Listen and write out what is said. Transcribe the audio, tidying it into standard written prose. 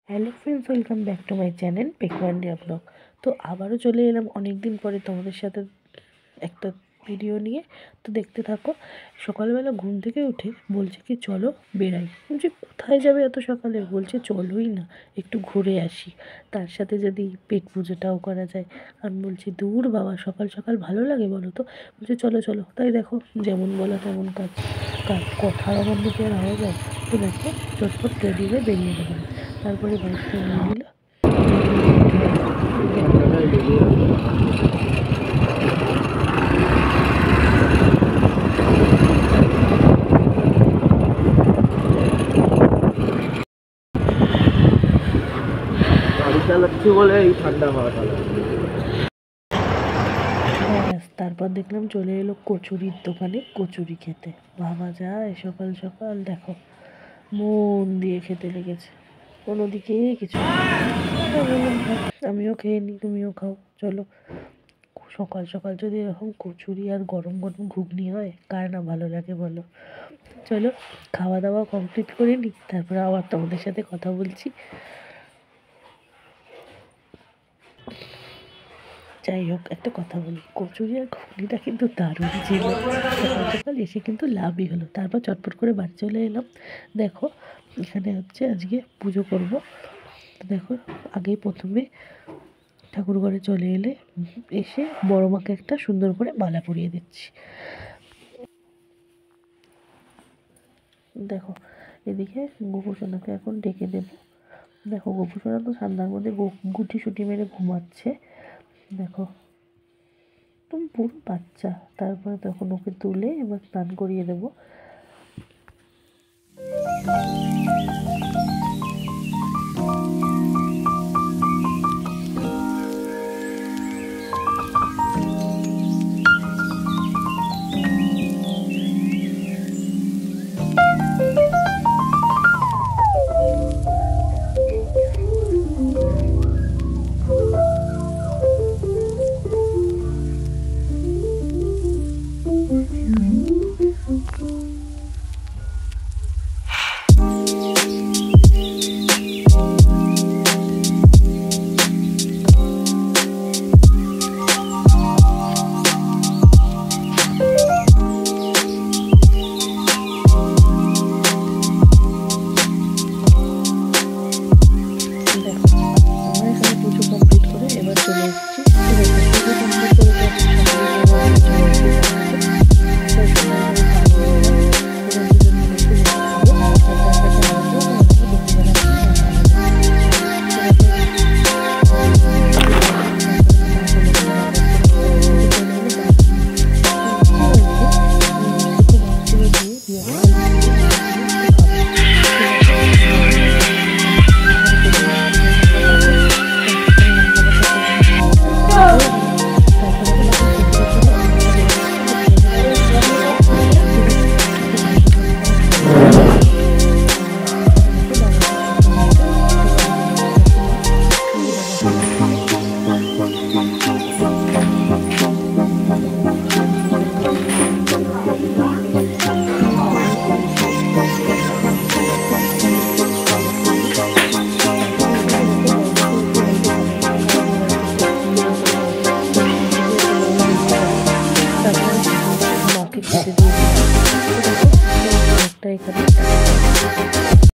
Hello friends, welcome back to my channel পেকুয়ান্ডিয়া blog. তো আবারও চলে এলাম অনেক দিন পরে তোমাদের সাথে একটা ভিডিও নিয়ে। তো দেখতে থাকো। সকালবেলা ঘুম থেকে উঠে বলছে কি চলো বেড়াই। বলছি কোথায় যাবে এত সকালে? বলছে চলোই না, একটু ঘুরে আসি, তার সাথে যদি পেট পুজোটাও করা যায়। আমি বলছি দূর বাবা, সকাল সকাল ভালো লাগে বলো তো? বলছে চলো চলো। তাই দেখো, যেমন বলা তেমন কাজ, কথার আমার দিকে আর হয়ে যায়। তো দেখো, চটপট রেডি হয়ে বেরিয়ে গেলাম। তারপরে বাইকটা নিয়ে নিল। গাড়ি চালাচ্ছি বলে এই ঠান্ডা হাওয়াটা লাগে। ব্যাস, তারপর দেখলাম চলে এলো কচুরির দোকানে কচুরি খেতে। ভাবা যায় সকাল সকাল দেখো, মন দিয়ে খেতে লেগেছে, কোনো দিকে কিছু না। তাই বললাম থাক, আমিও খেয়ে নিই, তুমিও খাও, চলো। সকাল সকাল যদি এরকম কচুরি আর গরম গরম ঘুগনি হয়, কার না ভালো লাগে বলো? চলো, খাওয়া দাওয়া কমপ্লিট করে নিই, তারপরে আবার তোমাদের সাথে কথা বলছি। যাই হোক, একটা কথা বলি, কচুরি আর ঘুগনিটা কিন্তু দারুণ ছিল। সকাল সকাল এসে কিন্তু লাভই হলো। তারপর চটপট করে বাড়ি চলে এলাম। দেখো, এখানে হচ্ছে আজকে পুজো করব। দেখো, আগেই প্রথমে ঠাকুর ঘরে চলে এসে বড় মাকে একটা সুন্দর করে মালা পরিয়ে দিচ্ছি। দেখো, এদিকে গোপুসোনাকে এখন ডেকে দেব। দেখো, গোপুসোনা তো ঠান্ডার মধ্যে গুটি সুটি মেরে ঘুমাচ্ছে। দেখো, তুমি পুরো বাচ্চা। তারপরে তখন ওকে তুলে এবার স্নান করিয়ে দেবো।